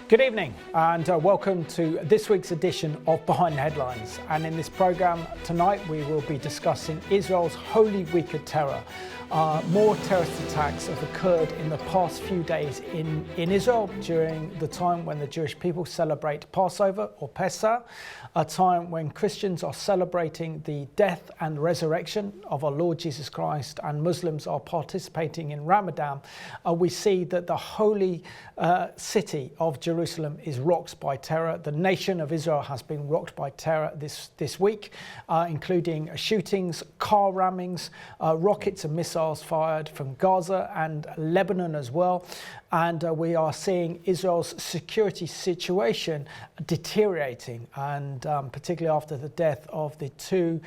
Good evening and welcome to this week's edition of Behind the Headlines. And in this programme tonight we will be discussing Israel's Holy Week of Terror. More terrorist attacks have occurred in the past few days in Israel during the time when the Jewish people celebrate Passover or Pesach, a time when Christians are celebrating the death and resurrection of our Lord Jesus Christ and Muslims are participating in Ramadan. We see that the holy city of Jerusalem is rocked by terror. The nation of Israel has been rocked by terror this week, including shootings, car rammings, rockets and missiles fired from Gaza and Lebanon as well. And we are seeing Israel's security situation deteriorating, and particularly after the death of the two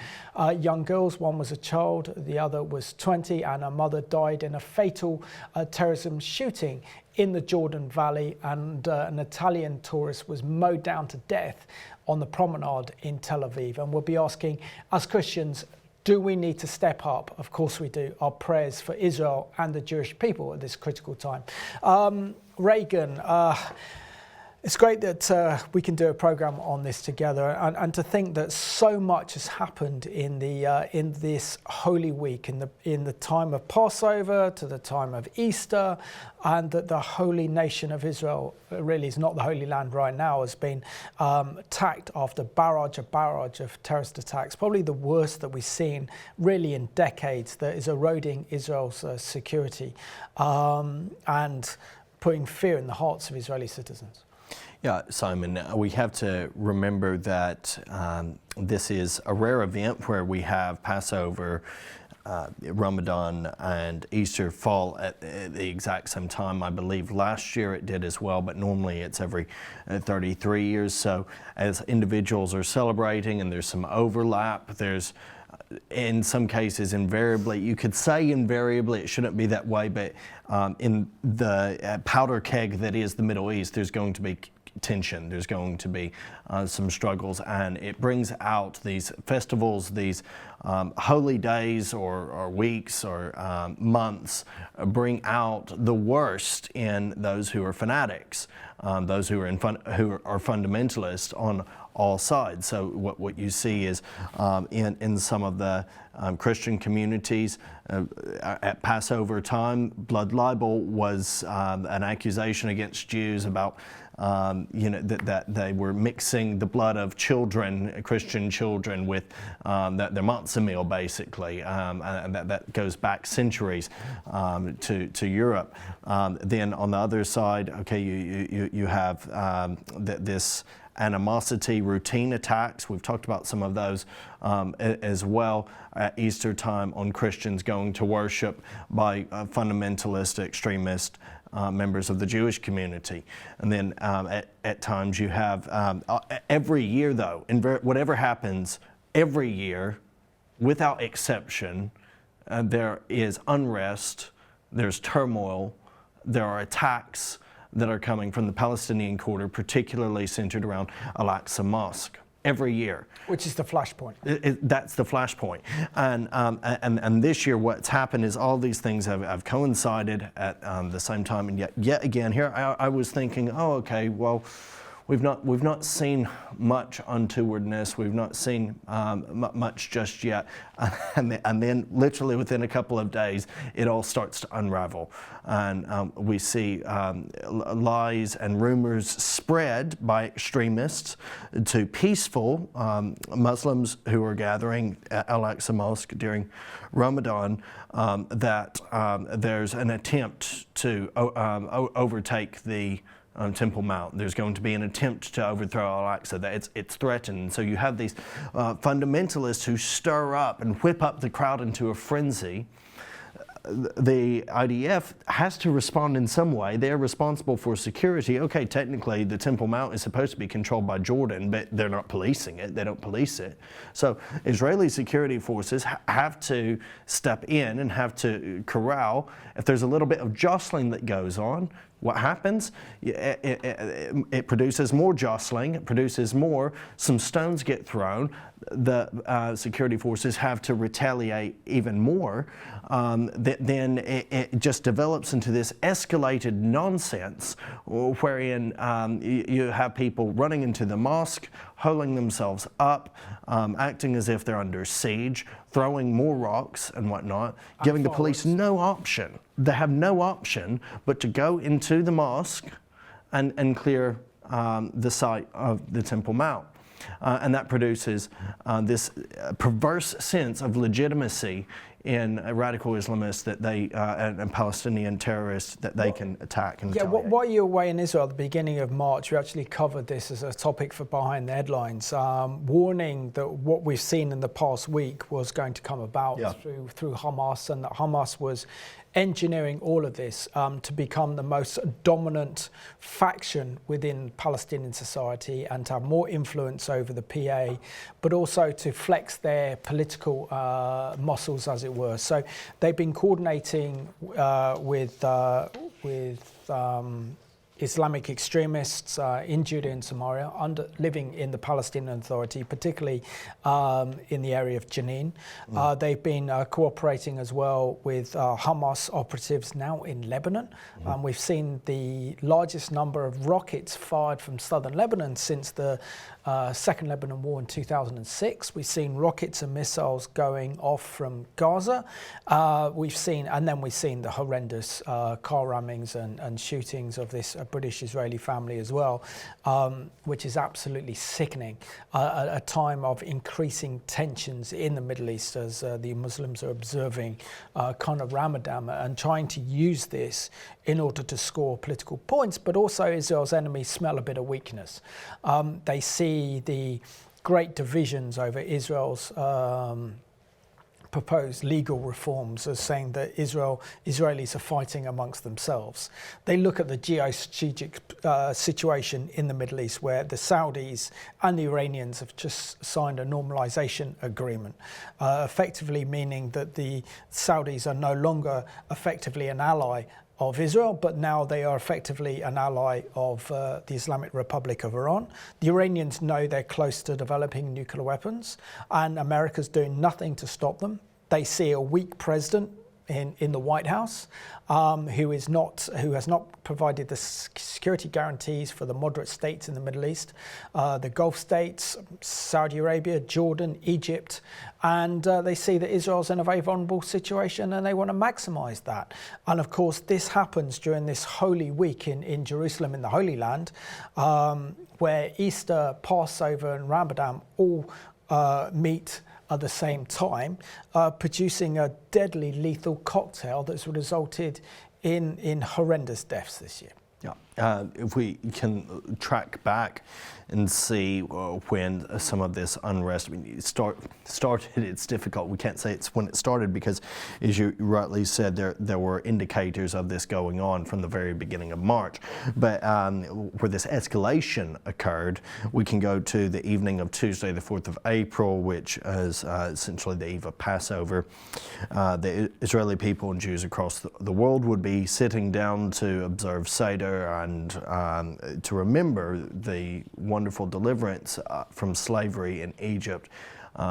young girls. One was a child, the other was 20, and her mother died in a fatal terrorism shooting in the Jordan Valley, and an Italian tourist was mowed down to death on the promenade in Tel Aviv. And we'll be asking, as Christians, do we need to step up? Of course we do. Our prayers for Israel and the Jewish people at this critical time. Regan, it's great that we can do a programme on this together, and to think that so much has happened in this Holy Week, in the time of Passover to the time of Easter, and that the holy nation of Israel really is not the Holy Land right now, has been attacked after barrage of terrorist attacks, probably the worst that we've seen really in decades, that is eroding Israel's security and putting fear in the hearts of Israeli citizens. Yeah, Simon, we have to remember that this is a rare event where we have Passover, Ramadan and Easter fall at the exact same time. I believe last year it did as well, but normally it's every 33 years. So as individuals are celebrating and there's some overlap, there's in some cases invariably, you could say invariably, it shouldn't be that way, but in the powder keg that is the Middle East, there's going to be tension, there's going to be some struggles, and it brings out these festivals, these holy days or weeks or months, bring out the worst in those who are fanatics, those who are fundamentalists on all sides. So what you see is in some of the Christian communities at Passover time, blood libel was an accusation against Jews about that they were mixing the blood of children, Christian children, with their matzah meal, basically, and that goes back centuries to Europe. Then on the other side, okay, you have this animosity, routine attacks. We've talked about some of those as well at Easter time on Christians going to worship by fundamentalist, extremist members of the Jewish community. And then at times you have, every year though, whatever happens, every year, without exception, there is unrest, there's turmoil, there are attacks that are coming from the Palestinian quarter, particularly centered around al-Aqsa mosque, every year. Which is the flashpoint. That's the flashpoint. And this year what's happened is all these things have coincided at the same time, and yet again here I was thinking, oh, okay, well, we've not seen much untowardness. We've not seen much just yet, and then literally within a couple of days, it all starts to unravel, and we see lies and rumors spread by extremists to peaceful Muslims who are gathering at al-Aqsa mosque during Ramadan, that there's an attempt to overtake the Temple Mount. There's going to be an attempt to overthrow al-Aqsa, that it's threatened. So you have these fundamentalists who stir up and whip up the crowd into a frenzy. The IDF has to respond in some way. They're responsible for security. Okay, technically the Temple Mount is supposed to be controlled by Jordan, but they're not policing it. They don't police it. So Israeli security forces have to step in and have to corral. If there's a little bit of jostling that goes on, what happens? It produces more jostling, it produces more, some stones get thrown, the security forces have to retaliate even more. Then it just develops into this escalated nonsense wherein you have people running into the mosque, holding themselves up, acting as if they're under siege, throwing more rocks and whatnot, giving the police no option. They have no option but to go into the mosque and clear the site of the Temple Mount. And that produces this perverse sense of legitimacy in radical Islamists that they and Palestinian terrorists that they can attack and retaliate. While you were away in Israel at the beginning of March, we actually covered this as a topic for Behind the Headlines, warning that what we've seen in the past week was going to come about through Hamas, and that Hamas was engineering all of this to become the most dominant faction within Palestinian society and to have more influence over the PA, but also to flex their political muscles, as it were. So they've been coordinating with Islamic extremists in Judea and Samaria, living in the Palestinian Authority, particularly in the area of Jenin. They've been cooperating as well with Hamas operatives now in Lebanon. We've seen the largest number of rockets fired from southern Lebanon since the Second Lebanon War in 2006. We've seen rockets and missiles going off from Gaza. We've seen the horrendous car rammings and shootings of this British-Israeli family as well, which is absolutely sickening. A time of increasing tensions in the Middle East as the Muslims are observing kind of Ramadan and trying to use this in order to score political points, but also Israel's enemies smell a bit of weakness. They see the great divisions over Israel's proposed legal reforms as saying that Israelis are fighting amongst themselves. They look at the geostrategic situation in the Middle East, where the Saudis and the Iranians have just signed a normalization agreement, effectively meaning that the Saudis are no longer effectively an ally of Israel, but now they are effectively an ally of the Islamic Republic of Iran. The Iranians know they're close to developing nuclear weapons, and America's doing nothing to stop them. They see a weak president in the White House, who has not provided the security guarantees for the moderate states in the Middle East, the Gulf states, Saudi Arabia, Jordan, Egypt, and they see that Israel's in a very vulnerable situation and they want to maximize that. And of course, this happens during this holy week in Jerusalem, in the Holy Land, where Easter, Passover and Ramadan all meet at the same time, producing a deadly lethal cocktail that's resulted in horrendous deaths this year. Yeah, if we can track back and see when some of this unrest started, it's difficult. We can't say it's when it started because, as you rightly said, there were indicators of this going on from the very beginning of March. But where this escalation occurred, we can go to the evening of Tuesday, the 4th of April, which is essentially the eve of Passover. The Israeli people and Jews across the world would be sitting down to observe Seder and to remember the wonderful deliverance from slavery in Egypt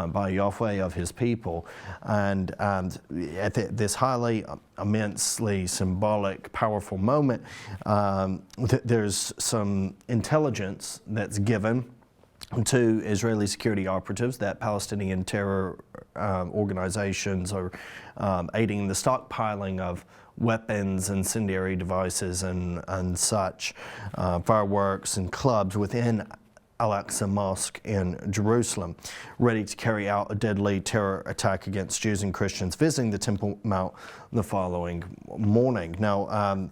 by Yahweh of his people. And at this highly, immensely symbolic, powerful moment, there's some intelligence that's given to Israeli security operatives that Palestinian terror organizations are aiding the stockpiling of weapons, incendiary devices and such, fireworks and clubs within al-Aqsa mosque in Jerusalem, ready to carry out a deadly terror attack against Jews and Christians visiting the Temple Mount the following morning. Now,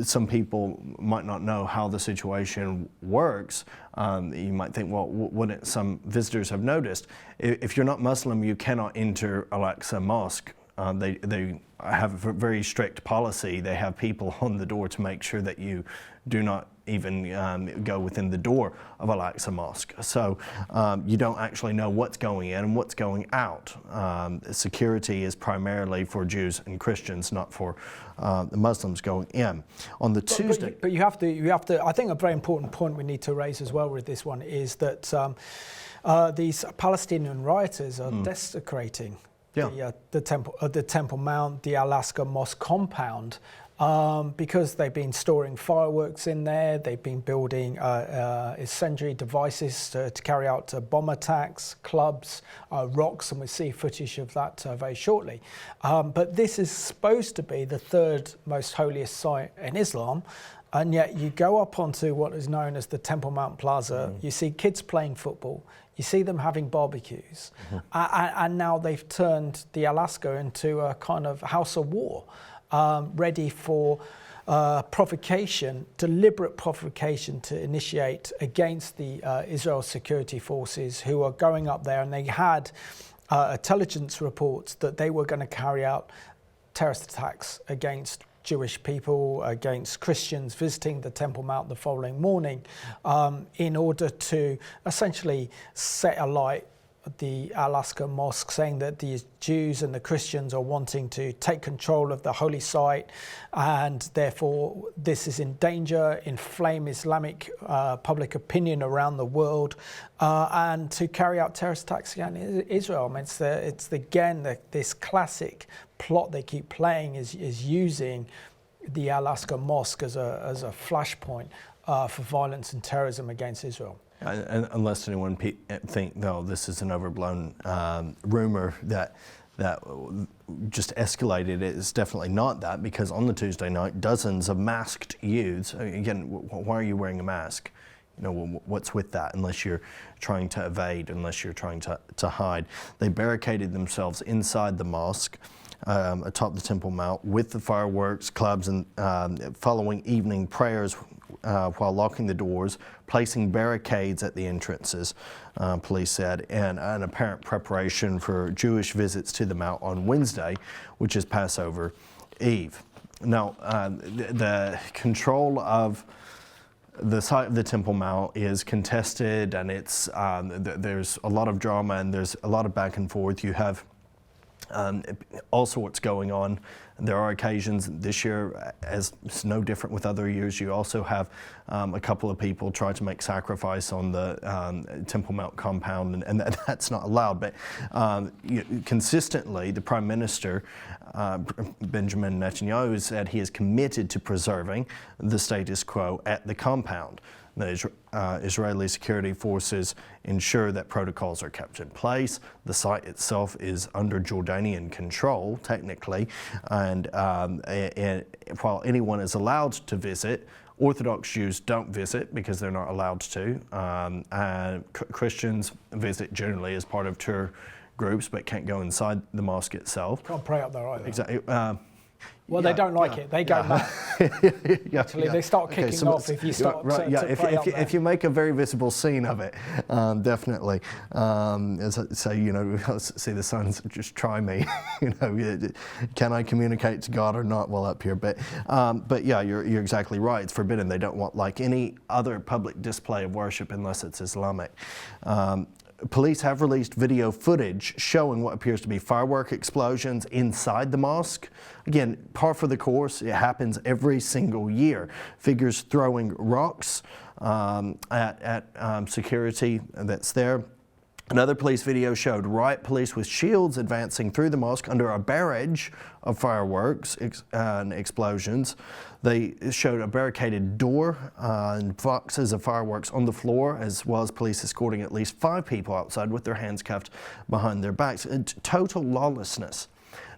some people might not know how the situation works. You might think, well, wouldn't some visitors have noticed? If you're not Muslim, you cannot enter al-Aqsa mosque. They have a very strict policy. They have people on the door to make sure that you do not even go within the door of al-Aqsa mosque. So you don't actually know what's going in and what's going out. Security is primarily for Jews and Christians, not for the Muslims going in. On the Tuesday, but you have to. I think a very important point we need to raise as well with this one is that these Palestinian rioters are desecrating the Temple Mount, the al-Aqsa mosque compound, because they've been storing fireworks in there. They've been building incendiary devices to carry out bomb attacks, clubs, rocks, and we'll see footage of that very shortly. But this is supposed to be the third most holiest site in Islam. And yet you go up onto what is known as the Temple Mount Plaza, you see kids playing football, you see them having barbecues, and now they've turned the al-Aqsa into a kind of house of war, ready for provocation, deliberate provocation to initiate against the Israel security forces who are going up there, and they had intelligence reports that they were going to carry out terrorist attacks against Jewish people, against Christians visiting the Temple Mount the following morning, in order to essentially set alight the al-Aqsa mosque, saying that the Jews and the Christians are wanting to take control of the holy site, and therefore this is in danger, inflame Islamic public opinion around the world, and to carry out terrorist attacks against Israel. I mean, this classic plot they keep playing is using the al-Aqsa mosque as a flashpoint for violence and terrorism against Israel. Unless anyone think, no, this is an overblown rumor that just escalated. It's definitely not that, because on the Tuesday night, dozens of masked youths. Again, why are you wearing a mask? You know, what's with that? Unless you're trying to evade, unless you're trying to hide. They barricaded themselves inside the mosque, atop the Temple Mount, with the fireworks, clubs, and following evening prayers, while locking the doors, placing barricades at the entrances, police said, and an apparent preparation for Jewish visits to the Mount on Wednesday, which is Passover Eve. Now, the control of the site of the Temple Mount is contested, and it's there's a lot of drama and there's a lot of back and forth. You have all sorts going on. There are occasions this year, as it's no different with other years, you also have a couple of people try to make sacrifice on the Temple Mount compound, and that's not allowed. But consistently, the Prime Minister, Benjamin Netanyahu, said he is committed to preserving the status quo at the compound. The Israeli security forces ensure that protocols are kept in place. The site itself is under Jordanian control, technically, and while anyone is allowed to visit, Orthodox Jews don't visit because they're not allowed to. And Christians visit generally as part of tour groups, but can't go inside the mosque itself. Can't pray up there either. Exactly. Well, they don't like it. They go mad. Actually, they start kicking off if you start to pray up there. If you make a very visible scene of it, definitely. As I say, see the signs, just try me. Can I communicate to God or not while up here? But yeah, you're exactly right. It's forbidden. They don't want like any other public display of worship unless it's Islamic. Police have released video footage showing what appears to be firework explosions inside the mosque. Again, par for the course, it happens every single year. Figures throwing rocks at security that's there. Another police video showed riot police with shields advancing through the mosque under a barrage of fireworks and explosions. They showed a barricaded door and boxes of fireworks on the floor, as well as police escorting at least 5 people outside with their hands cuffed behind their backs. Total lawlessness.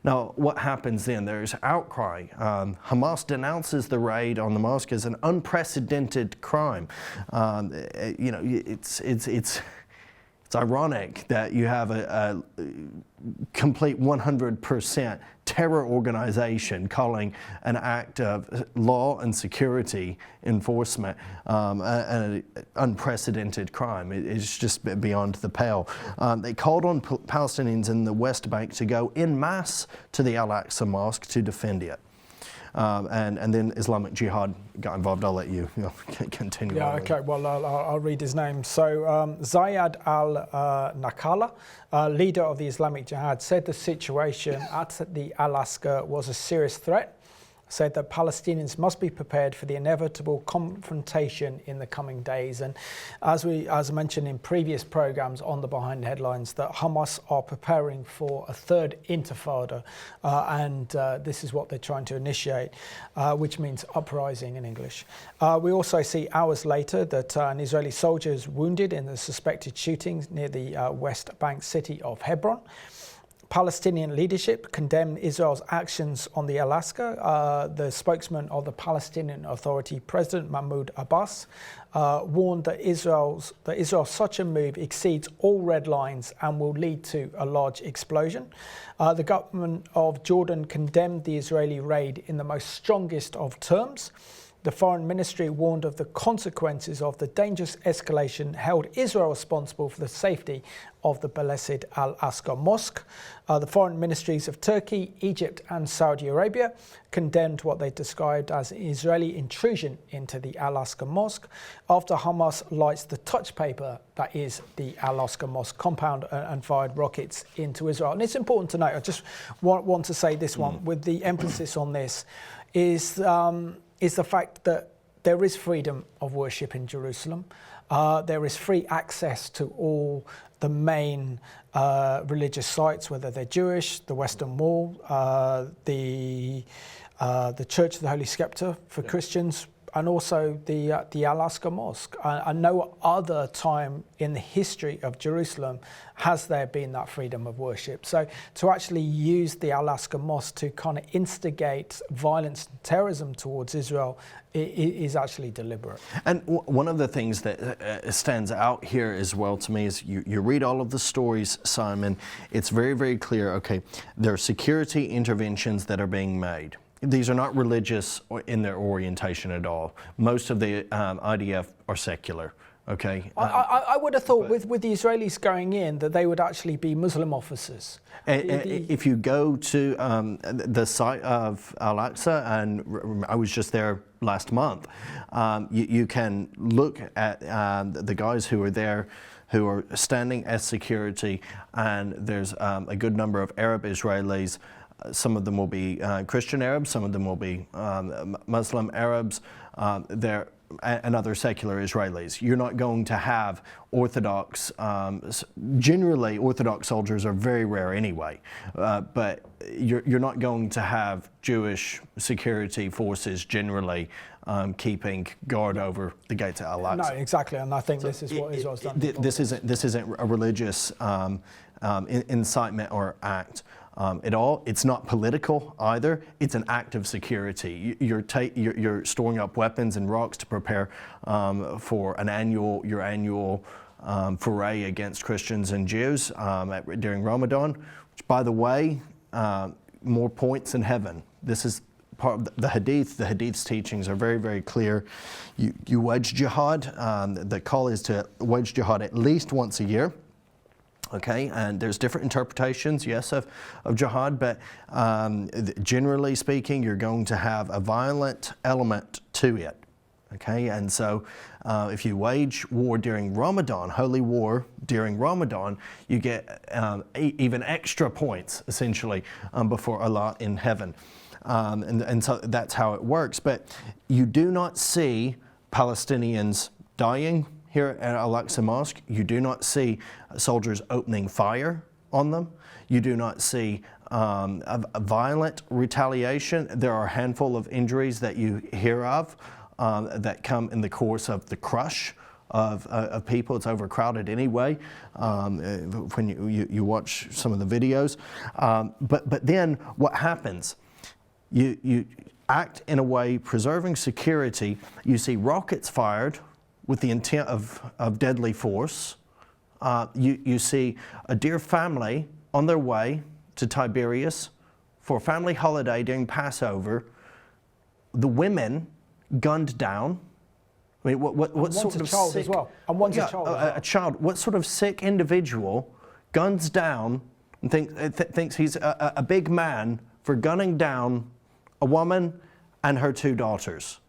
Now, what happens then? There's outcry. Hamas denounces the raid on the mosque as an unprecedented crime. It's ironic that you have a complete 100% terror organization calling an act of law and security enforcement an unprecedented crime. It's just beyond the pale. They called on Palestinians in the West Bank to go en masse to the al-Aqsa mosque to defend it. and then Islamic Jihad got involved. I'll let you continue. Yeah, okay, well, I'll read his name. So Zayed al-Nakala, leader of the Islamic Jihad, said the situation at the al-Aqsa was a serious threat, said that Palestinians must be prepared for the inevitable confrontation in the coming days. And as I mentioned in previous programs on the Behind the Headlines, that Hamas are preparing for a third intifada, and this is what they're trying to initiate, which means uprising in English. We also see hours later that an Israeli soldier is wounded in the suspected shootings near the West Bank city of Hebron. Palestinian leadership condemned Israel's actions on the al-Aqsa. The spokesman of the Palestinian Authority, President Mahmoud Abbas, warned that Israel's such a move exceeds all red lines and will lead to a large explosion. The government of Jordan condemned the Israeli raid in the most strongest of terms. The Foreign Ministry warned of the consequences of the dangerous escalation, held Israel responsible for the safety of the blessed al-Aqsa mosque. The foreign ministries of Turkey, Egypt and Saudi Arabia condemned what they described as an Israeli intrusion into the al-Aqsa mosque after Hamas lights the touch paper that is the al-Aqsa mosque compound and fired rockets into Israel. And it's important to note, I just want to say this one with the emphasis on this, is the fact that there is freedom of worship in Jerusalem. There is free access to all the main religious sites, whether they're Jewish, the Western Wall, the Church of the Holy Scepter for Christians, and also the al-Aqsa Mosque. And no other time in the history of Jerusalem has there been that freedom of worship. So to actually use the al-Aqsa Mosque to kind of instigate violence and terrorism towards Israel is actually deliberate. And one of the things that stands out here as well to me is you read all of the stories, Simon, it's very, very clear, okay, there are security interventions that are being made. These are not religious in their orientation at all. Most of the IDF are secular. Okay. I would have thought with the Israelis going in that they would actually be Muslim officers. If you go to the site of al-Aqsa, and I was just there last month, you can look at the guys who are there who are standing as security, and there's a good number of Arab Israelis. Some of them will be Christian Arabs, some of them will be Muslim Arabs, and other secular Israelis. You're not going to have Orthodox, generally Orthodox soldiers are very rare anyway, but you're not going to have Jewish security forces generally keeping guard over the gates of al-Aqsa. No, exactly, and I think this is what Israel's done. This isn't a religious incitement or act. At all. It's not political either. It's an act of security. You're storing up weapons and rocks to prepare for your annual foray against Christians and Jews during Ramadan, which, by the way, more points in heaven. This is part of the Hadith. The Hadith's teachings are very, very clear. You wage jihad. The call is to wage jihad at least once a year. Okay, and there's different interpretations, yes, of jihad, but generally speaking, you're going to have a violent element to it. Okay, and so if you wage war during Ramadan, holy war during Ramadan, you get even extra points, essentially, before Allah in heaven. And so that's how it works. But you do not see Palestinians dying here at al-Aqsa Mosque. You do not see soldiers opening fire on them. You do not see a violent retaliation. There are a handful of injuries that you hear of that come in the course of the crush of people. It's overcrowded anyway when you watch some of the videos. But then what happens? You act in a way preserving security. You see rockets fired with the intent of deadly force. You see a dear family on their way to Tiberias for a family holiday during Passover. The women gunned down. I mean, what sort of child sick, as well? And one's a child. A child. What sort of sick individual guns down and thinks he's a big man for gunning down a woman and her 2 daughters.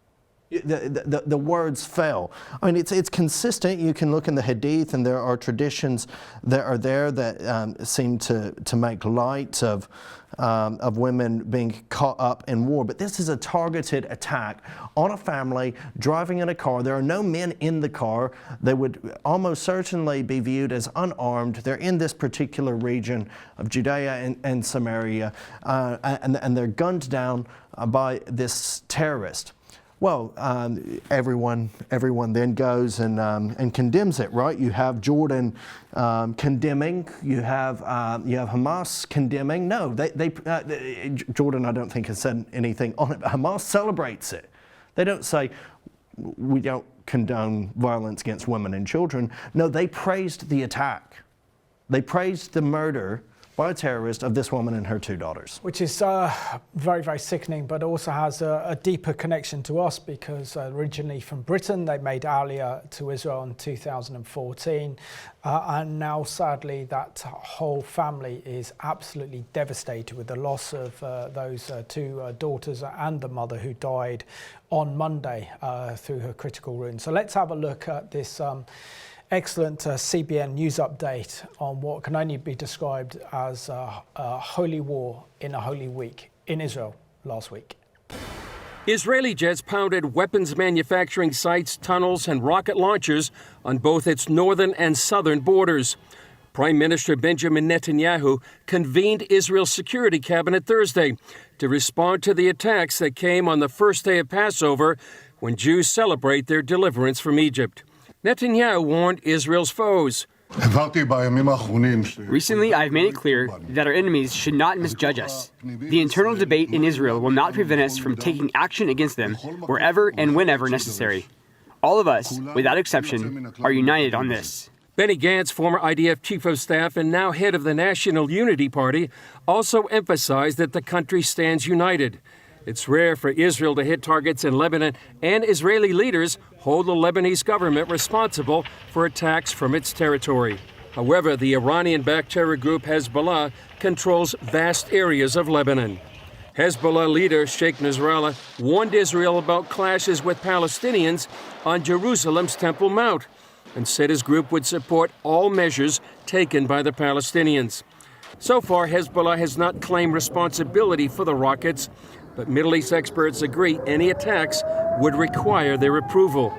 The words fell. I mean, it's consistent. You can look in the Hadith, and there are traditions that are there that seem to make light of women being caught up in war. But this is a targeted attack on a family driving in a car. There are no men in the car. They would almost certainly be viewed as unarmed. They're in this particular region of Judea and Samaria, and they're gunned down by this terrorist. Well, everyone then goes and condemns it, right? You have Jordan condemning. You have Hamas condemning. No, Jordan, I don't think, has said anything on it. But Hamas celebrates it. They don't say we don't condone violence against women and children. No, they praised the attack. They praised the murder by a terrorist of this woman and her 2 daughters. Which is very, very sickening, but also has a deeper connection to us because originally from Britain, they made Aliyah to Israel in 2014. And now, sadly, that whole family is absolutely devastated with the loss of those 2 daughters and the mother who died on Monday through her critical wounds. So let's have a look at this excellent CBN news update on what can only be described as a holy war in a holy week in Israel last week. Israeli jets pounded weapons manufacturing sites, tunnels, and rocket launchers on both its northern and southern borders. Prime Minister Benjamin Netanyahu convened Israel's security cabinet Thursday to respond to the attacks that came on the first day of Passover, when Jews celebrate their deliverance from Egypt. Netanyahu warned Israel's foes. Recently, I've made it clear that our enemies should not misjudge us. The internal debate in Israel will not prevent us from taking action against them wherever and whenever necessary. All of us, without exception, are united on this. Benny Gantz, former IDF chief of staff and now head of the National Unity Party, also emphasized that the country stands united. It's rare for Israel to hit targets in Lebanon, and Israeli leaders hold the Lebanese government responsible for attacks from its territory. However, the Iranian-backed terror group Hezbollah controls vast areas of Lebanon. Hezbollah leader Sheikh Nasrallah warned Israel about clashes with Palestinians on Jerusalem's Temple Mount and said his group would support all measures taken by the Palestinians. So far, Hezbollah has not claimed responsibility for the rockets, but Middle East experts agree any attacks would require their approval.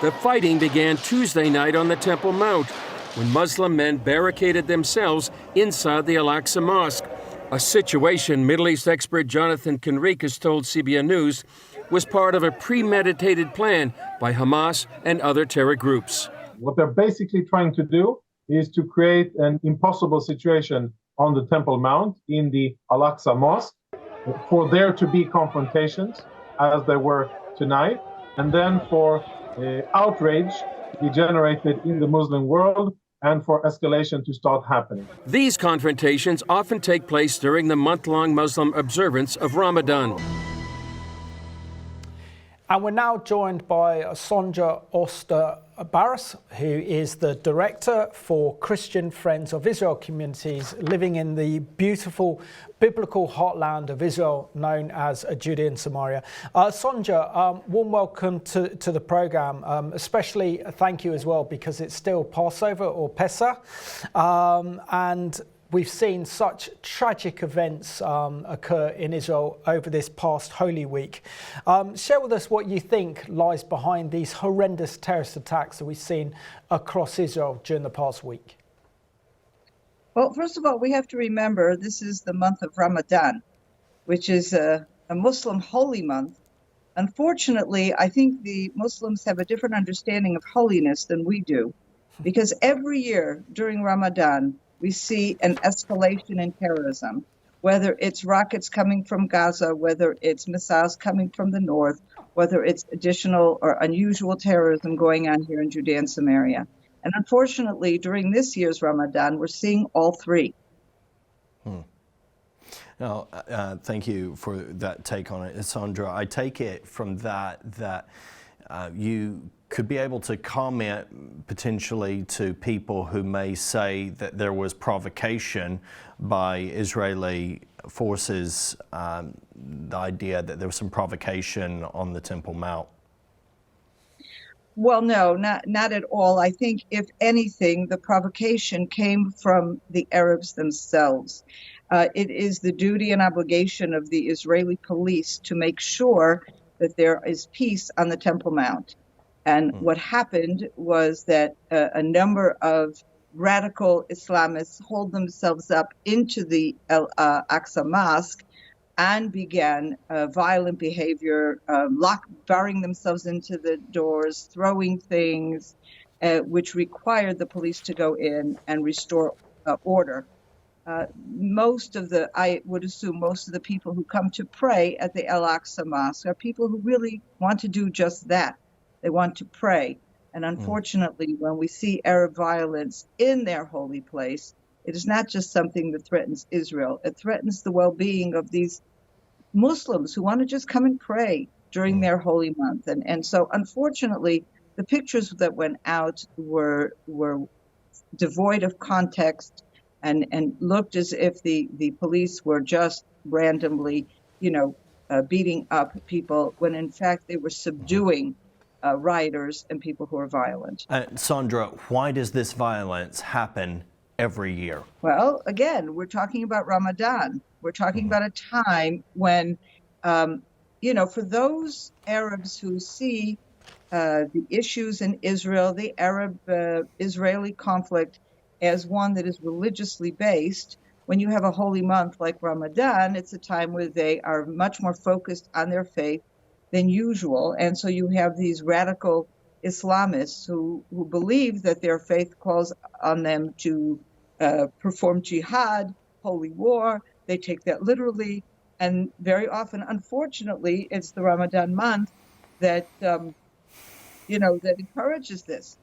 The fighting began Tuesday night on the Temple Mount, when Muslim men barricaded themselves inside the al-Aqsa mosque, a situation Middle East expert Jonathan Conricus told CBN News was part of a premeditated plan by Hamas and other terror groups. What they're basically trying to do is to create an impossible situation on the Temple Mount in the al-Aqsa mosque, for there to be confrontations as there were tonight, and then for outrage to be generated in the Muslim world and for escalation to start happening. These confrontations often take place during the month-long Muslim observance of Ramadan. And we're now joined by Sonja Oster-Barras, who is the Director for Christian Friends of Israel communities living in the beautiful biblical heartland of Israel known as Judea and Samaria. Sonja, warm welcome to the programme, especially thank you as well because it's still Passover or Pesach, and we've seen such tragic events occur in Israel over this past Holy Week. Share with us what you think lies behind these horrendous terrorist attacks that we've seen across Israel during the past week. Well, first of all, we have to remember this is the month of Ramadan, which is a Muslim holy month. Unfortunately, I think the Muslims have a different understanding of holiness than we do, because every year during Ramadan, we see an escalation in terrorism, whether it's rockets coming from Gaza, whether it's missiles coming from the north, whether it's additional or unusual terrorism going on here in Judea and Samaria. And unfortunately, during this year's Ramadan, we're seeing all three. Now, thank you for that take on it, Sandra. I take it from that you could be able to comment potentially to people who may say that there was provocation by Israeli forces the idea that there was some provocation on the Temple Mount? Well, no, not at all. I think, if anything, the provocation came from the Arabs themselves. It is the duty and obligation of the Israeli police to make sure that there is peace on the Temple Mount. And what happened was that a number of radical Islamists hauled themselves up into the al-Aqsa mosque and began violent behavior, barring themselves into the doors, throwing things, which required the police to go in and restore order. I would assume most of the people who come to pray at the Al-Aqsa Mosque are people who really want to do just that. They want to pray. And unfortunately, when we see Arab violence in their holy place, it is not just something that threatens Israel. It threatens the well-being of these Muslims who want to just come and pray during their holy month. And so, unfortunately, the pictures that went out were devoid of context and looked as if the police were just randomly, beating up people, when in fact they were subduing rioters and people who are violent. Sandra, why does this violence happen every year? Well, again, we're talking about Ramadan. We're talking about a time when, for those Arabs who see the issues in Israel, the Arab-Israeli conflict, as one that is religiously based, when you have a holy month like Ramadan, it's a time where they are much more focused on their faith than usual. And so you have these radical Islamists who believe that their faith calls on them to perform jihad, holy war. They take that literally. And very often, unfortunately, it's the Ramadan month that, that encourages this.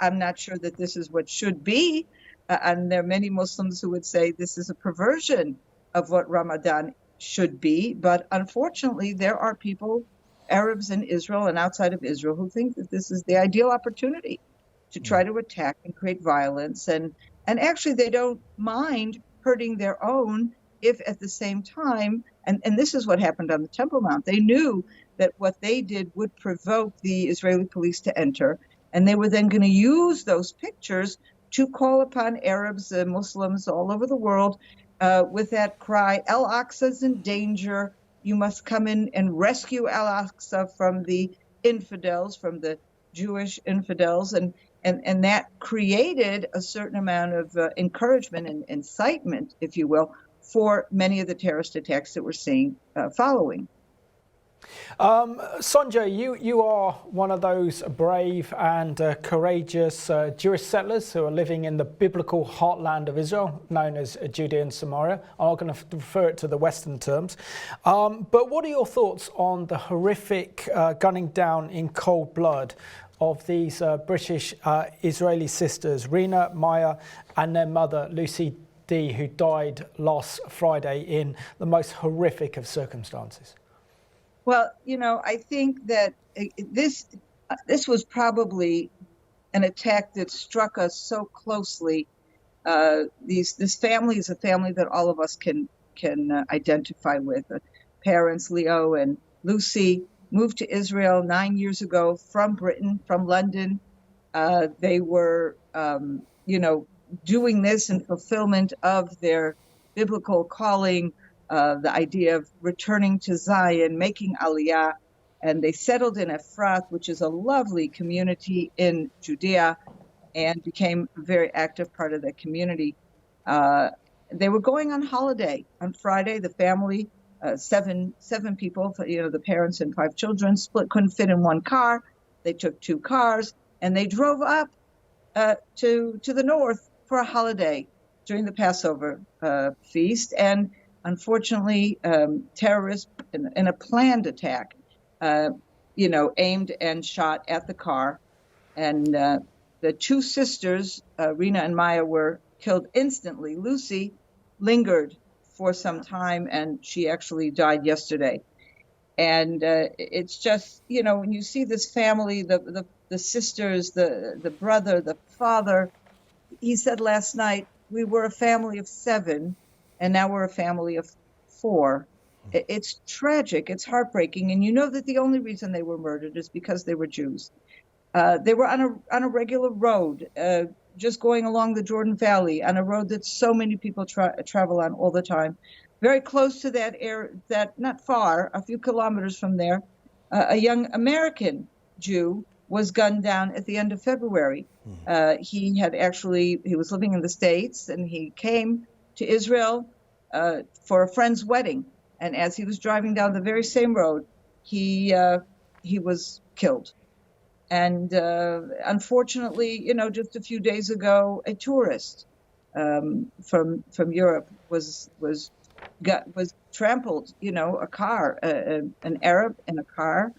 I'm not sure that this is what should be. And there are many Muslims who would say this is a perversion of what Ramadan should be. But unfortunately, there are people, Arabs in Israel and outside of Israel, who think that this is the ideal opportunity to try to attack and create violence. And actually, they don't mind hurting their own if at the same time, and this is what happened on the Temple Mount, they knew that what they did would provoke the Israeli police to enter. And they were then going to use those pictures to call upon Arabs and Muslims all over the world with that cry, Al-Aqsa is in danger. You must come in and rescue Al-Aqsa from the infidels, from the Jewish infidels. And that created a certain amount of encouragement and incitement, if you will, for many of the terrorist attacks that we're seeing following. Sonja, you are one of those brave and courageous Jewish settlers who are living in the biblical heartland of Israel, known as Judea and Samaria. I'm not going to refer it to the Western terms. But what are your thoughts on the horrific gunning down in cold blood of these British Israeli sisters, Rina, Maya, and their mother, Lucy Dee, who died last Friday in the most horrific of circumstances? Well, I think that this was probably an attack that struck us so closely. This family is a family that all of us can identify with. Parents, Leo and Lucy, moved to Israel 9 years ago from Britain, from London. They were, doing this in fulfillment of their biblical calling, the idea of returning to Zion, making Aliyah, and they settled in Efrath, which is a lovely community in Judea, and became a very active part of that community. They were going on holiday on Friday. The family, seven people, the parents and 5 children, couldn't fit in one car. They took 2 cars, and they drove up to the north for a holiday during the Passover feast. And unfortunately, terrorists in a planned attack, aimed and shot at the car. And the 2 sisters, Rina and Maya, were killed instantly. Lucy lingered for some time, and she actually died yesterday. And it's just, when you see this family, the sisters, the brother, the father, he said last night, we were a family of 7, and now we're a family of before. It's tragic, it's heartbreaking, and you know that the only reason they were murdered is because they were Jews. They were on a regular road, just going along the Jordan Valley, on a road that so many people travel on all the time. Very close to that area, that not far, a few kilometers from there, a young American Jew was gunned down at the end of February. He was living in the States, and he came to Israel for a friend's wedding. And as he was driving down the very same road, he was killed. And unfortunately, just a few days ago, a tourist from Europe was trampled. A car, an Arab in a car,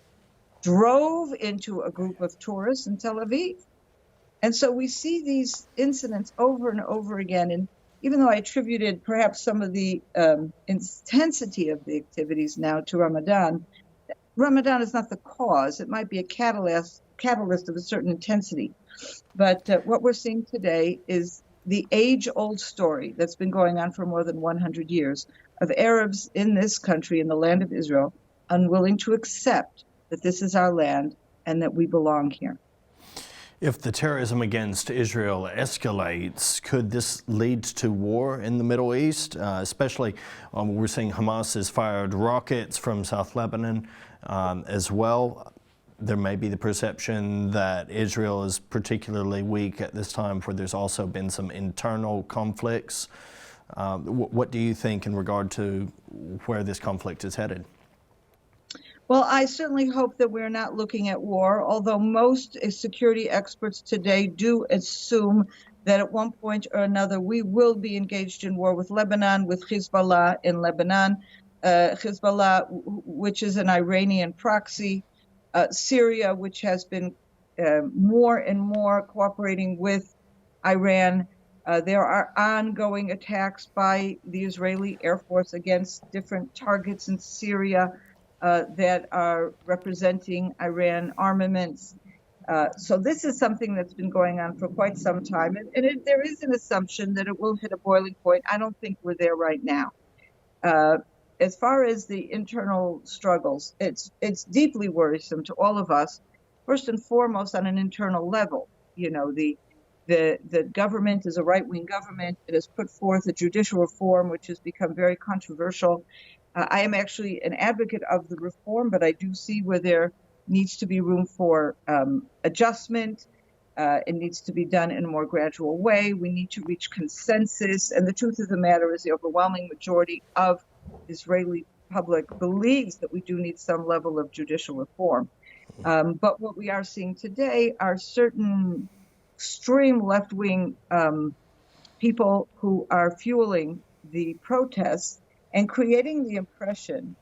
drove into a group of tourists in Tel Aviv. And so we see these incidents over and over again. And even though I attributed perhaps some of the intensity of the activities now to Ramadan is not the cause. It might be a catalyst of a certain intensity. But what we're seeing today is the age-old story that's been going on for more than 100 years of Arabs in this country, in the land of Israel, unwilling to accept that this is our land and that we belong here. If the terrorism against Israel escalates, could this lead to war in the Middle East? Especially, we're seeing Hamas has fired rockets from South Lebanon as well. There may be the perception that Israel is particularly weak at this time, where there's also been some internal conflicts. What do you think in regard to where this conflict is headed? Well, I certainly hope that we're not looking at war, although most security experts today do assume that at one point or another we will be engaged in war with Lebanon, with Hezbollah in Lebanon, Hezbollah, which is an Iranian proxy, Syria, which has been more and more cooperating with Iran. There are ongoing attacks by the Israeli Air Force against different targets in Syria that are representing Iran armaments. So this is something that's been going on for quite some time. And there is an assumption that it will hit a boiling point. I don't think we're there right now. As far as the internal struggles, it's deeply worrisome to all of us, first and foremost on an internal level. The government is a right-wing government. It has put forth a judicial reform, which has become very controversial. I am actually an advocate of the reform, but I do see where there needs to be room for adjustment. It needs to be done in a more gradual way. We need to reach consensus. And the truth of the matter is the overwhelming majority of Israeli public believes that we do need some level of judicial reform. But what we are seeing today are certain extreme left-wing people who are fueling the protests and creating the impression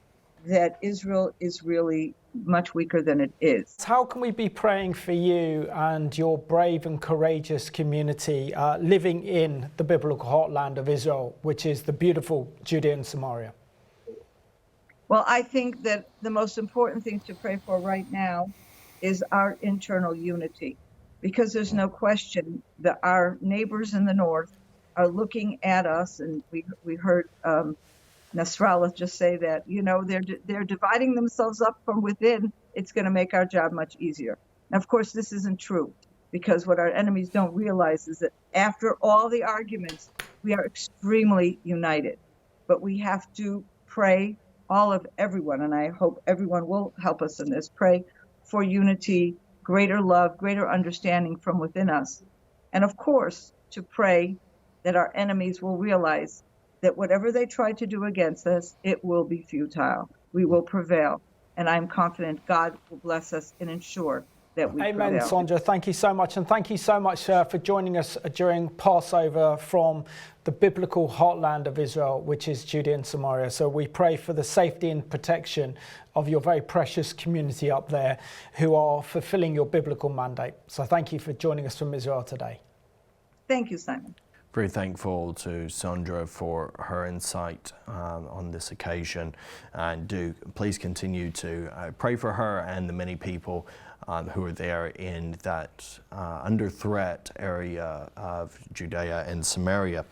that Israel is really much weaker than it is. How can we be praying for you and your brave and courageous community living in the biblical heartland of Israel, which is the beautiful Judea and Samaria? Well, I think that the most important thing to pray for right now is our internal unity, because there's no question that our neighbors in the north are looking at us, and we heard Nasrallah just say that, they're dividing themselves up from within. It's going to make our job much easier. Now, of course, this isn't true, because what our enemies don't realize is that after all the arguments, we are extremely united. But we have to pray, everyone, and I hope everyone will help us in this, pray for unity, greater love, greater understanding from within us. And of course, to pray that our enemies will realize that whatever they try to do against us, it will be futile. We will prevail. And I'm confident God will bless us and ensure that we prevail. Amen, Sondra. Thank you so much. And thank you so much for joining us during Passover from the biblical heartland of Israel, which is Judea and Samaria. So we pray for the safety and protection of your very precious community up there who are fulfilling your biblical mandate. So thank you for joining us from Israel today. Thank you, Simon. Very thankful to Sondra for her insight on this occasion, and do please continue to pray for her and the many people who are there in that under threat area of Judea and Samaria.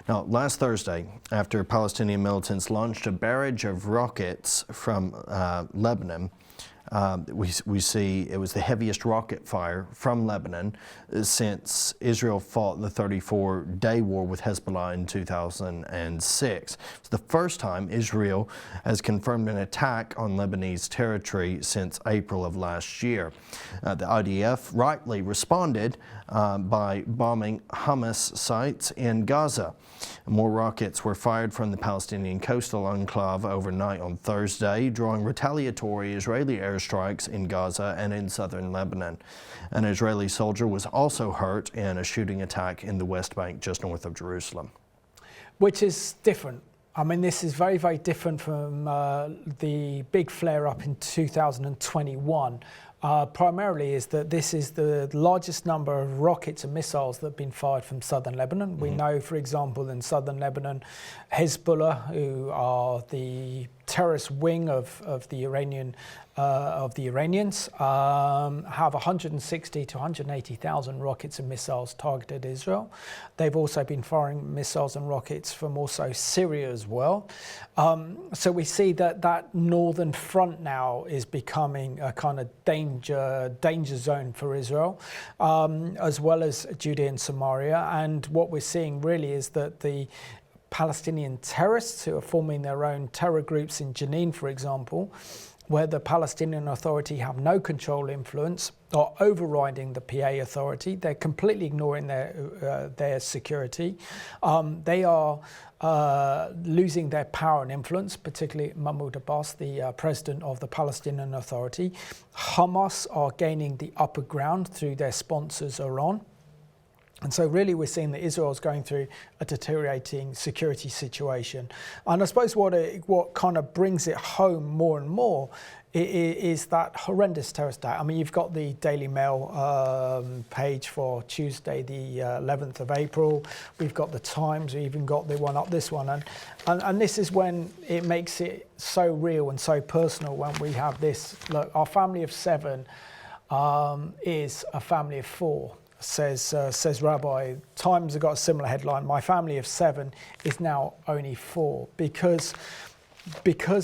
Now, last Thursday, after Palestinian militants launched a barrage of rockets from Lebanon, we see it was the heaviest rocket fire from Lebanon since Israel fought the 34-day war with Hezbollah in 2006. It's the first time Israel has confirmed an attack on Lebanese territory since April of last year. The IDF rightly responded by bombing Hamas sites in Gaza. More rockets were fired from the Palestinian coastal enclave overnight on Thursday, drawing retaliatory Israeli airstrikes in Gaza and in southern Lebanon. An Israeli soldier was also hurt in a shooting attack in the West Bank just north of Jerusalem. Which is different. I mean, this is very, very different from the big flare-up in 2021. Primarily is that this is the largest number of rockets and missiles that have been fired from southern Lebanon. We know, for example, in southern Lebanon, Hezbollah, who are the terrorist wing of the Iranians, have 160 to 180,000 rockets and missiles targeted Israel. They've also been firing missiles and rockets from also Syria as well. So we see that northern front now is becoming a kind of danger zone for Israel, as well as Judea and Samaria. And what we're seeing really is that the Palestinian terrorists who are forming their own terror groups in Jenin, for example, where the Palestinian Authority have no control influence, are overriding the PA Authority. They're completely ignoring their security. They are losing their power and influence, particularly Mahmoud Abbas, the president of the Palestinian Authority. Hamas are gaining the upper ground through their sponsors, Iran. And so really we're seeing that Israel is going through a deteriorating security situation. And I suppose what kind of brings it home more and more is that horrendous terrorist attack. I mean, you've got the Daily Mail page for Tuesday, the 11th of April. We've got the Times. We even got the one up, this one. And this is when it makes it so real and so personal when we have this. Look, our family of 7 is a family of 4. Says Rabbi. Times have got a similar headline. My family of 7 is now only 4 because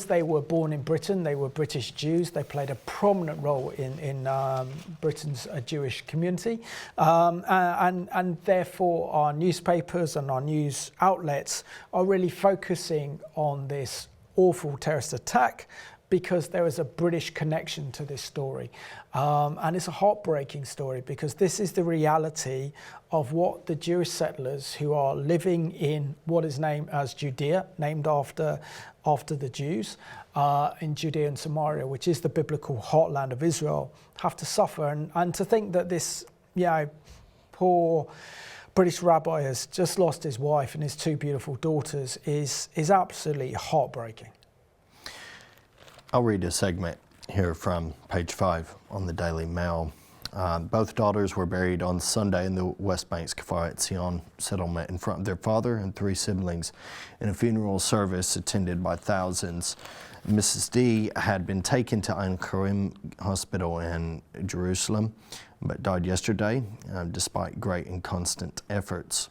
they were born in Britain. They were British Jews. They played a prominent role in Britain's Jewish community, and therefore our newspapers and our news outlets are really focusing on this awful terrorist attack, because there is a British connection to this story. And it's a heartbreaking story because this is the reality of what the Jewish settlers who are living in what is named as Judea, named after the Jews, in Judea and Samaria, which is the biblical heartland of Israel, have to suffer. And to think that this, poor British rabbi has just lost his wife and his 2 beautiful daughters is absolutely heartbreaking. I'll read a segment here from page 5 on the Daily Mail. Both daughters were buried on Sunday in the West Bank's Kfar Etzion settlement in front of their father and 3 siblings in a funeral service attended by thousands. Mrs. Dee had been taken to Ein Karim Hospital in Jerusalem, but died yesterday despite great and constant efforts.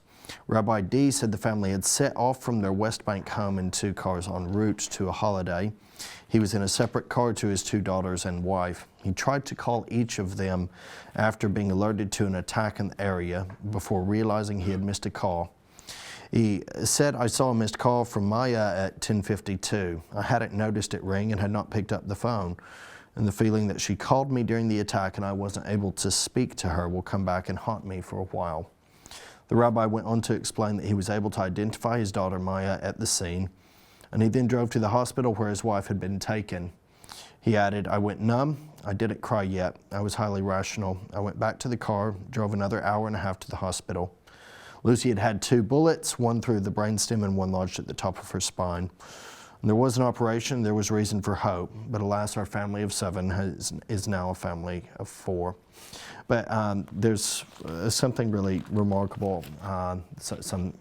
Rabbi Dee said the family had set off from their West Bank home in 2 cars en route to a holiday. He was in a separate car to his 2 daughters and wife. He tried to call each of them after being alerted to an attack in the area before realizing he had missed a call. He said, I saw a missed call from Maya at 10:52. I hadn't noticed it ring and had not picked up the phone. And the feeling that she called me during the attack and I wasn't able to speak to her will come back and haunt me for a while. The rabbi went on to explain that he was able to identify his daughter Maya at the scene, and he then drove to the hospital where his wife had been taken. He added, I went numb. I didn't cry yet. I was highly rational. I went back to the car, drove another hour and a half to the hospital. Lucy had had 2 bullets, one through the brainstem and one lodged at the top of her spine. And there was an operation. There was reason for hope. But alas, our family of 7 is now a family of 4. But there's something really remarkable, some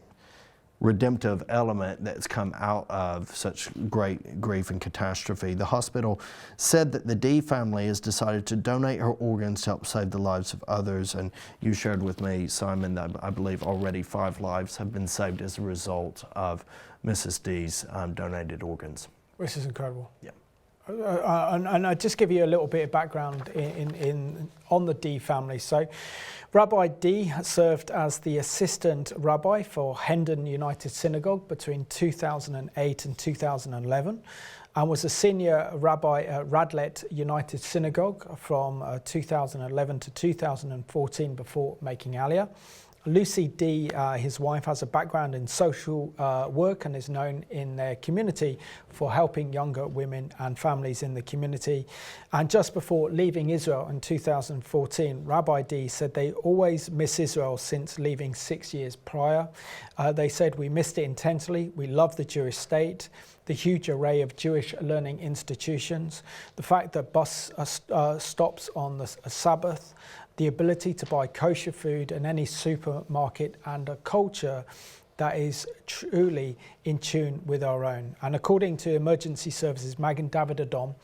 redemptive element that's come out of such great grief and catastrophe. The hospital said that the Dee family has decided to donate her organs to help save the lives of others. And you shared with me, Simon, that I believe already 5 lives have been saved as a result of Mrs. Dee's donated organs. Which is incredible. Yeah. And I'll just give you a little bit of background on the Dee family. So Rabbi Dee served as the assistant rabbi for Hendon United Synagogue between 2008 and 2011 and was a senior rabbi at Radlett United Synagogue from 2011 to 2014 before making Aliyah. Lucy Dee, his wife, has a background in social work and is known in their community for helping younger women and families in the community. And just before leaving Israel in 2014, Rabbi Dee said they always miss Israel since leaving 6 years prior. They said, "We missed it intensely. We love the Jewish state, the huge array of Jewish learning institutions, the fact that bus stops on the Sabbath, the ability to buy kosher food in any supermarket, and a culture that is truly in tune with our own." And according to emergency services, Magen David Adom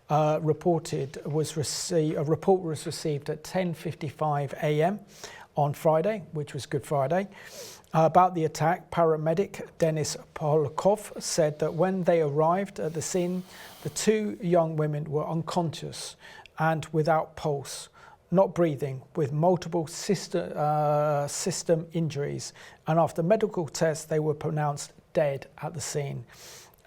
a report was received at 10:55 a.m. on Friday, which was Good Friday. About the attack, paramedic Denis Polakov said that when they arrived at the scene, the 2 young women were unconscious and without pulse, not breathing, with multiple system injuries, and after medical tests they were pronounced dead at the scene.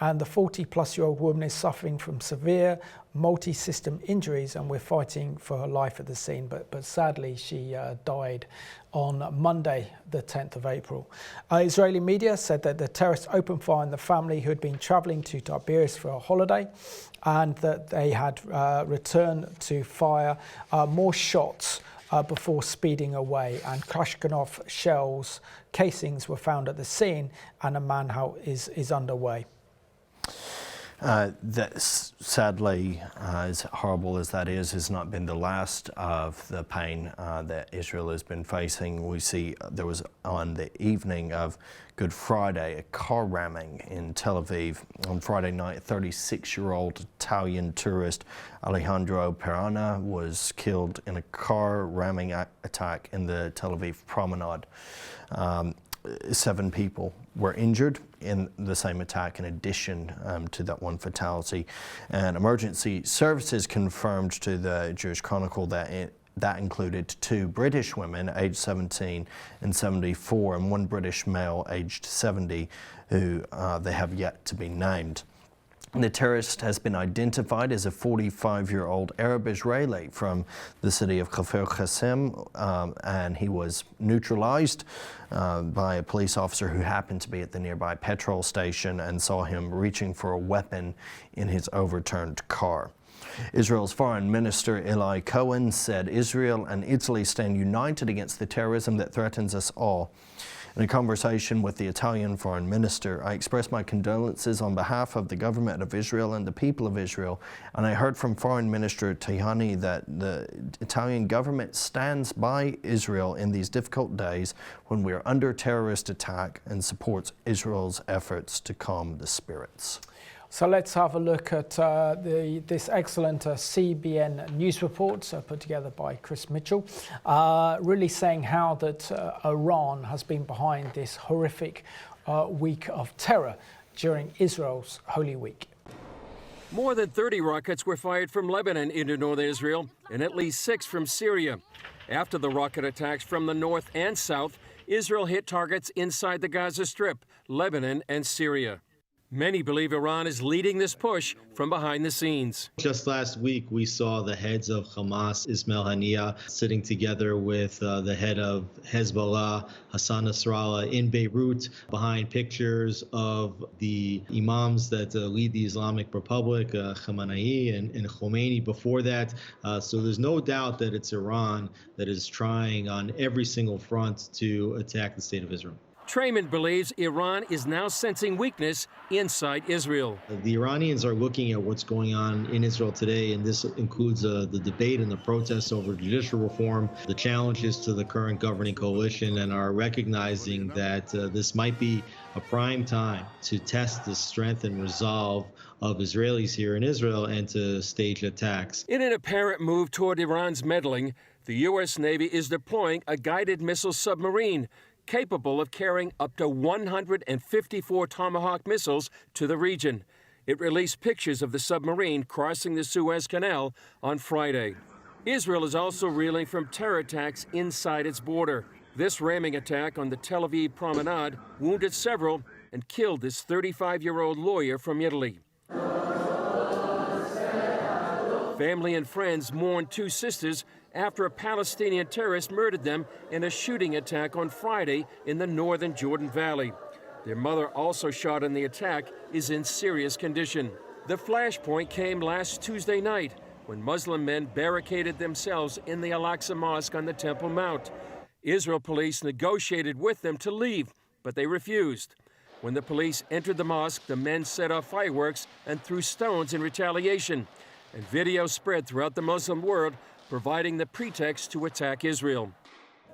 And the 40-plus-year-old woman is suffering from severe multi-system injuries, and we're fighting for her life at the scene, but sadly she died on Monday the 10th of April. Israeli media said that the terrorists opened fire on the family who had been travelling to Tiberias for a holiday, and that they had returned to fire more shots before speeding away. And Kalashnikov shells casings were found at the scene, and a manhunt is underway. That sadly, as horrible as that is, has not been the last of the pain that Israel has been facing. We see there was on the evening of Good Friday a car ramming in Tel Aviv. On Friday night, 36-year-old Italian tourist Alejandro Perana was killed in a car ramming attack in the Tel Aviv promenade. 7 people were injured in the same attack in addition to that one fatality. And emergency services confirmed to the Jewish Chronicle that that included 2 British women aged 17 and 74 and 1 British male aged 70 who they have yet to be named. The terrorist has been identified as a 45-year-old Arab Israeli from the city of Kfar Qasim, and he was neutralized by a police officer who happened to be at the nearby petrol station and saw him reaching for a weapon in his overturned car. Israel's Foreign Minister Eli Cohen said Israel and Italy stand united against the terrorism that threatens us all. In a conversation with the Italian Foreign Minister, I expressed my condolences on behalf of the government of Israel and the people of Israel, and I heard from Foreign Minister Tajani that the Italian government stands by Israel in these difficult days when we are under terrorist attack and supports Israel's efforts to calm the spirits. So let's have a look at this excellent CBN news report put together by Chris Mitchell, really saying how that Iran has been behind this horrific week of terror during Israel's Holy Week. More than 30 rockets were fired from Lebanon into northern Israel and at least 6 from Syria. After the rocket attacks from the north and south, Israel hit targets inside the Gaza Strip, Lebanon, and Syria. Many believe Iran is leading this push from behind the scenes. Just last week, we saw the heads of Hamas, Ismail Haniyeh, sitting together with the head of Hezbollah, Hassan Nasrallah, in Beirut, behind pictures of the imams that lead the Islamic Republic, Khamenei and Khomeini before that. So there's no doubt that it's Iran that is trying on every single front to attack the state of Israel. Trayman believes Iran is now sensing weakness inside Israel. The Iranians are looking at what's going on in Israel today, and this includes the debate and the protests over judicial reform, the challenges to the current governing coalition, and are recognizing that this might be a prime time to test the strength and resolve of Israelis here in Israel and to stage attacks. In an apparent move toward Iran's meddling, the U.S. Navy is deploying a guided missile submarine capable of carrying up to 154 Tomahawk missiles to the region. It released pictures of the submarine crossing the Suez Canal on Friday. Israel is also reeling from terror attacks inside its border. This ramming attack on the Tel Aviv promenade wounded several and killed this 35-year-old lawyer from Italy. Family and friends mourned two sisters after a Palestinian terrorist murdered them in a shooting attack on Friday in the northern Jordan Valley. Their mother, also shot in the attack, is in serious condition. The flashpoint came last Tuesday night when Muslim men barricaded themselves in the al-Aqsa mosque on the Temple Mount. Israel police negotiated with them to leave, but they refused. When the police entered the mosque, the men set off fireworks and threw stones in retaliation. And video spread throughout the Muslim world, providing the pretext to attack Israel.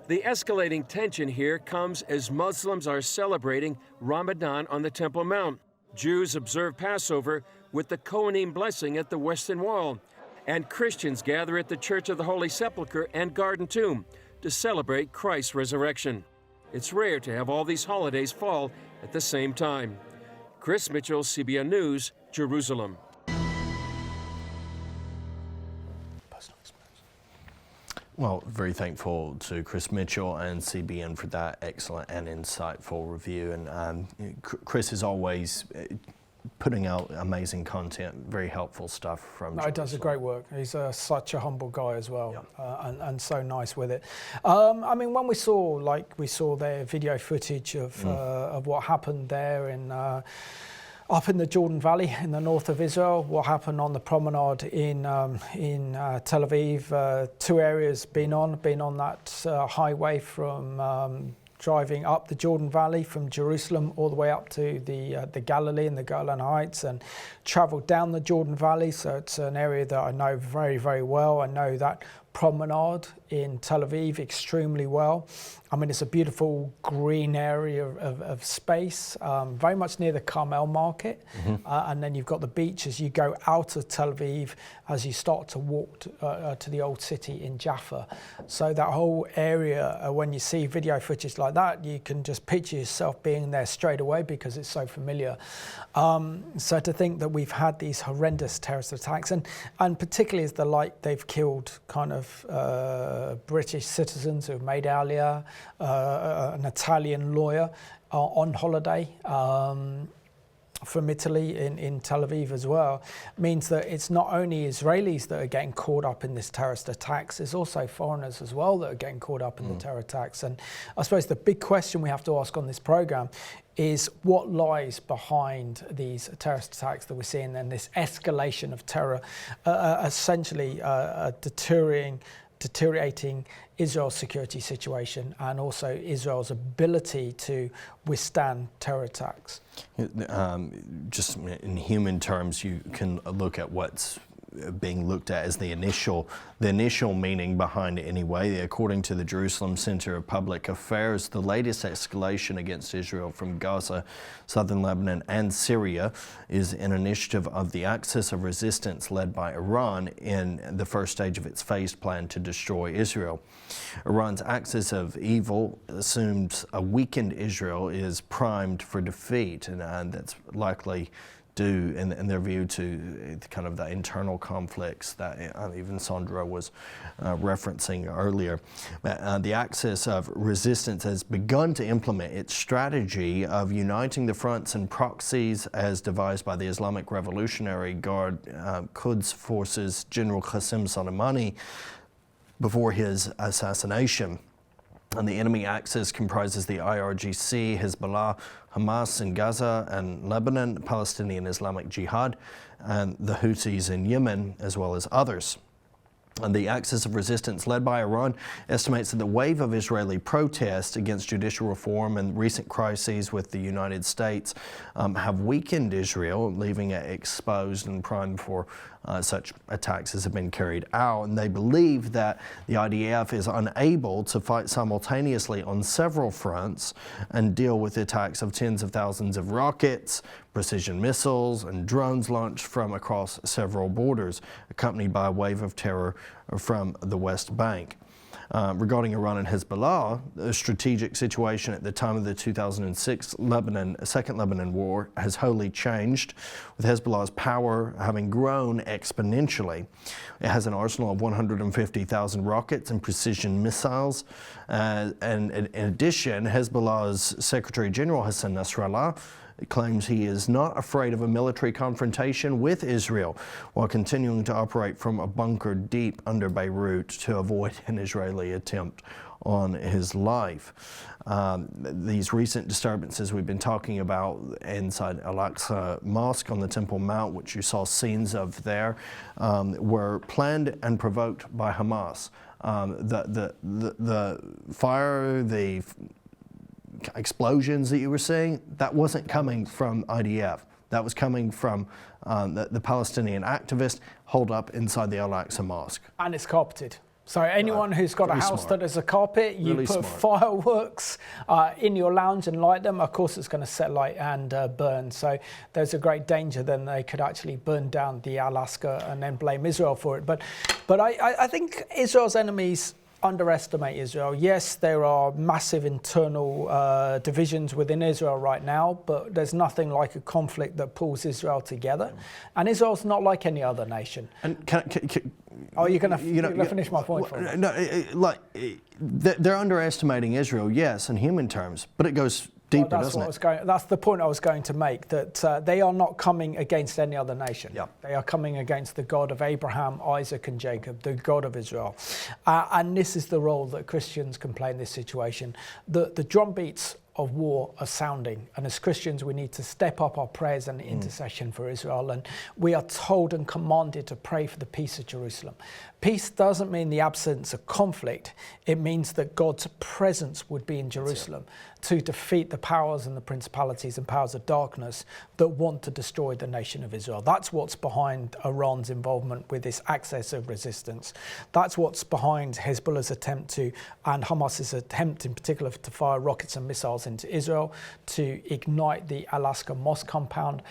The escalating tension here comes as Muslims are celebrating Ramadan on the Temple Mount. Jews observe Passover with the Kohanim blessing at the Western Wall. And Christians gather at the Church of the Holy Sepulchre and Garden Tomb to celebrate Christ's resurrection. It's rare to have all these holidays fall at the same time. Chris Mitchell, CBN News, Jerusalem. Well, very thankful to Chris Mitchell and CBN for that excellent and insightful review. And Chris is always putting out amazing content, very helpful stuff from No, he does a great work. He's such a humble guy as well, Yep. and so nice with it. I mean, when we saw their video footage of what happened there in up in the Jordan Valley in the north of Israel, what happened on the promenade in Tel Aviv, two areas been on that highway from driving up the Jordan Valley from Jerusalem all the way up to the Galilee and the Golan Heights, and travelled down the Jordan Valley. So it's an area that I know very, very well. I know that promenade in Tel Aviv extremely well. I mean, it's a beautiful green area of space, very much near the Carmel market. And then you've got the beach as you go out of Tel Aviv, as you start to walk to the old city in Jaffa. So that whole area, when you see video footage like that, you can just picture yourself being there straight away because it's so familiar. So to think that we've had these horrendous terrorist attacks, and particularly as the light, they've killed kind of British citizens who've made Aliyah, an Italian lawyer on holiday from Italy in Tel Aviv as well, means that it's not only Israelis that are getting caught up in this terrorist attacks, there's also foreigners as well that are getting caught up in the terror attacks. And I suppose the big question we have to ask on this program is what lies behind these terrorist attacks that we're seeing and this escalation of terror, essentially deteriorating Israel's security situation and also Israel's ability to withstand terror attacks. Just in human terms, you can look at what's being looked at as the initial meaning behind it anyway. According to the Jerusalem Center of Public Affairs, the latest escalation against Israel from Gaza, Southern Lebanon and Syria is an initiative of the axis of resistance led by Iran in the first stage of its phased plan to destroy Israel. Iran's axis of evil assumes a weakened Israel is primed for defeat, and that's likely due, in their view, to kind of the internal conflicts that even Sandra was referencing earlier. The axis of resistance has begun to implement its strategy of uniting the fronts and proxies as devised by the Islamic Revolutionary Guard Quds forces General Qasem Soleimani before his assassination. And the enemy axis comprises the IRGC, Hezbollah, Hamas in Gaza and Lebanon, Palestinian Islamic Jihad, and the Houthis in Yemen, as well as others. And the axis of resistance led by Iran estimates that the wave of Israeli protests against judicial reform and recent crises with the United States have weakened Israel, leaving it exposed and primed for such attacks as have been carried out. And they believe that the IDF is unable to fight simultaneously on several fronts and deal with the attacks of tens of thousands of rockets, precision missiles, and drones launched from across several borders, accompanied by a wave of terror from the West Bank. Regarding Iran and Hezbollah, the strategic situation at the time of the 2006 Second Lebanon War has wholly changed, with Hezbollah's power having grown exponentially. It has an arsenal of 150,000 rockets and precision missiles. And in addition, Hezbollah's Secretary General Hassan Nasrallah claims he is not afraid of a military confrontation with Israel while continuing to operate from a bunker deep under Beirut to avoid an Israeli attempt on his life. These recent disturbances we've been talking about inside al-Aqsa mosque on the Temple Mount, which you saw scenes of there, were planned and provoked by Hamas. The fire, the explosions that you were seeing, that wasn't coming from IDF. That was coming from the Palestinian activists holed up inside the Al-Aqsa Mosque. And it's carpeted. So anyone who's got a house that is a carpet, you Really put smart. fireworks in your lounge and light them. Of course, it's going to set light and burn. So there's a great danger then they could actually burn down the Al-Aqsa and then blame Israel for it. But I think Israel's enemies underestimate Israel. Yes, there are massive internal divisions within Israel right now, but there's nothing like a conflict that pulls Israel together. And Israel's not like any other nation. And You're going to finish my point for me? No, they're underestimating Israel, yes, in human terms, but it goes deeper, doesn't it? That's the point I was going to make, that they are not coming against any other nation. Yeah. They are coming against the God of Abraham, Isaac and Jacob, the God of Israel. And this is the role that Christians can play in this situation. The drumbeats of war are sounding, and as Christians we need to step up our prayers and intercession for Israel, and we are told and commanded to pray for the peace of Jerusalem. Peace doesn't mean the absence of conflict, it means that God's presence would be in Jerusalem to defeat the powers and the principalities and powers of darkness that want to destroy the nation of Israel. That's what's behind Iran's involvement with this axis of resistance. That's what's behind Hezbollah's attempt to, and Hamas's attempt in particular, to fire rockets and missiles into Israel, to ignite the Al-Aqsa mosque compound.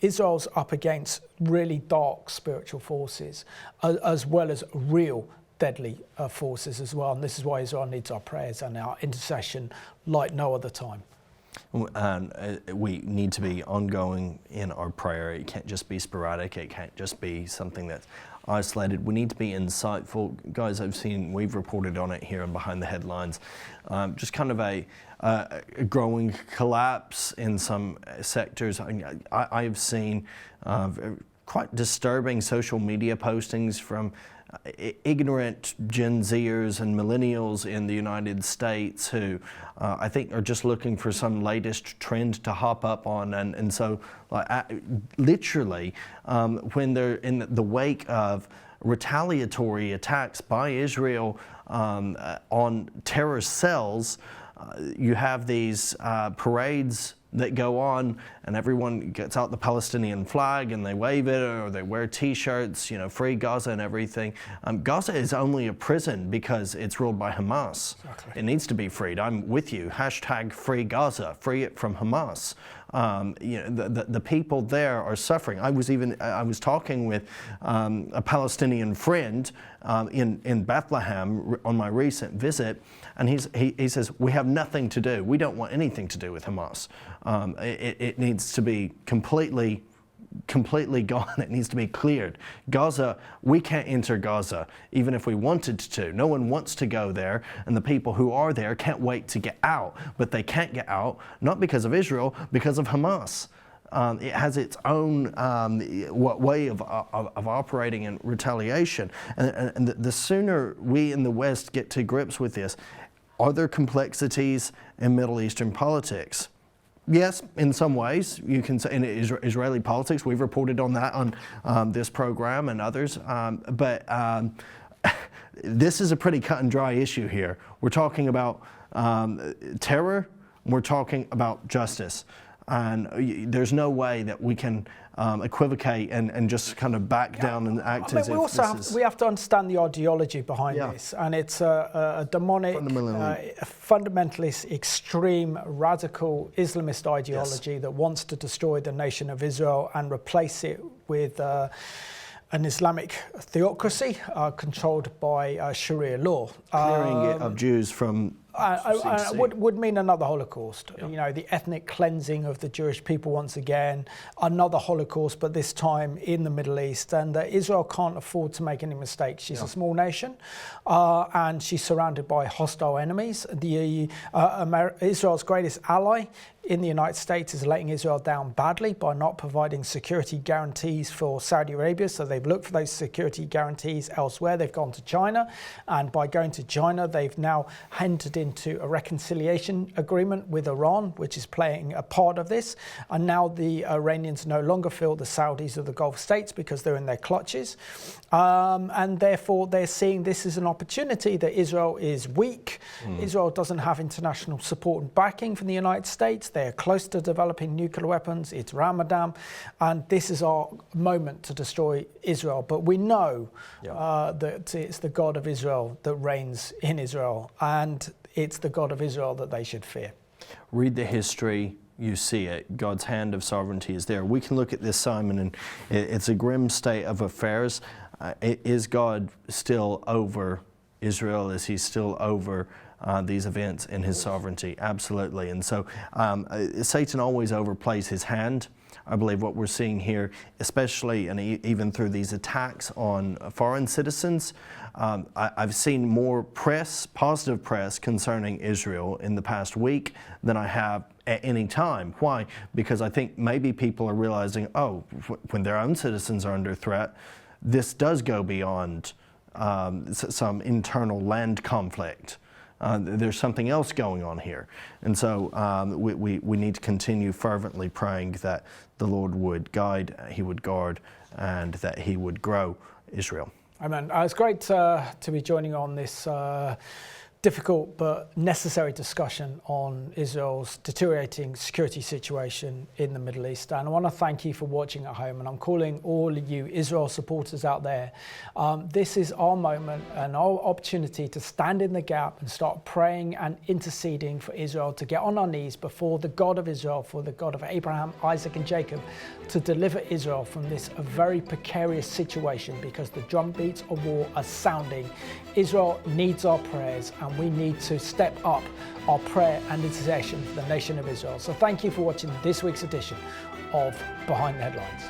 Israel's up against really dark spiritual forces, as well as real deadly forces as well. And this is why Israel needs our prayers and our intercession like no other time. And we need to be ongoing in our prayer. It can't just be sporadic. It can't just be something that's isolated. We need to be insightful. Guys, we've reported on it here and behind the headlines. Just kind of a growing collapse in some sectors. I've seen quite disturbing social media postings from ignorant Gen Zers and millennials in the United States who I think are just looking for some latest trend to hop up on, and so literally when they're in the wake of retaliatory attacks by Israel on terrorist cells, you have these parades that go on, and everyone gets out the Palestinian flag and they wave it, or they wear T-shirts, free Gaza and everything. Gaza is only a prison because it's ruled by Hamas. Exactly. It needs to be freed. I'm with you. # free Gaza. Free it from Hamas. The people there are suffering. I was talking with a Palestinian friend in Bethlehem on my recent visit, and he says, we have nothing to do. We don't want anything to do with Hamas. It needs to be completely gone. It needs to be cleared. Gaza, we can't enter Gaza, even if we wanted to. No one wants to go there, and the people who are there can't wait to get out. But they can't get out, not because of Israel, because of Hamas. It has its own way of operating in retaliation. And the sooner we in the West get to grips with this, are there complexities in Middle Eastern politics? Yes, in some ways. You can say in Israeli politics, we've reported on that on this program and others. But this is a pretty cut and dry issue here. We're talking about terror, we're talking about justice. And there's no way that we can equivocate and just kind of back down and act as if we have to understand the ideology behind this, and it's a demonic, fundamentalist, extreme, radical Islamist ideology that wants to destroy the nation of Israel and replace it with an Islamic theocracy controlled by Sharia law. Clearing it of Jews from would mean another Holocaust. You know, the ethnic cleansing of the Jewish people once again, another Holocaust, but this time in the Middle East. And Israel can't afford to make any mistakes. She's a small nation, and she's surrounded by hostile enemies. Israel's greatest ally in the United States is letting Israel down badly by not providing security guarantees for Saudi Arabia. So they've looked for those security guarantees elsewhere. They've gone to China, and by going to China, they've now entered into a reconciliation agreement with Iran, which is playing a part of this. And now the Iranians no longer feel the Saudis of the Gulf states because they're in their clutches. And therefore, they're seeing this as an opportunity that Israel is weak. Israel doesn't have international support and backing from the United States. They're close to developing nuclear weapons. It's Ramadan. And this is our moment to destroy Israel. But we know that it's the God of Israel that reigns in Israel. And it's the God of Israel that they should fear. Read the history, you see it. God's hand of sovereignty is there. We can look at this, Simon, and it's a grim state of affairs. Is God still over Israel? Is he still over these events in his sovereignty? Absolutely. And so Satan always overplays his hand. I believe what we're seeing here, especially and even through these attacks on foreign citizens, I've seen more press, positive press concerning Israel in the past week than I have at any time. Why? Because I think maybe people are realizing, oh, when their own citizens are under threat, this does go beyond some internal land conflict. There's something else going on here. And so we need to continue fervently praying that the Lord would guide, he would guard, and that he would grow Israel. Amen. It's great to be joining on this difficult but necessary discussion on Israel's deteriorating security situation in the Middle East. And I want to thank you for watching at home. And I'm calling all you Israel supporters out there. This is our moment and our opportunity to stand in the gap and start praying and interceding for Israel, to get on our knees before the God of Israel, for the God of Abraham, Isaac and Jacob, to deliver Israel from this very precarious situation, because the drum beats of war are sounding. Israel needs our prayers, and we need to step up our prayer and intercession for the nation of Israel. So thank you for watching this week's edition of Behind the Headlines.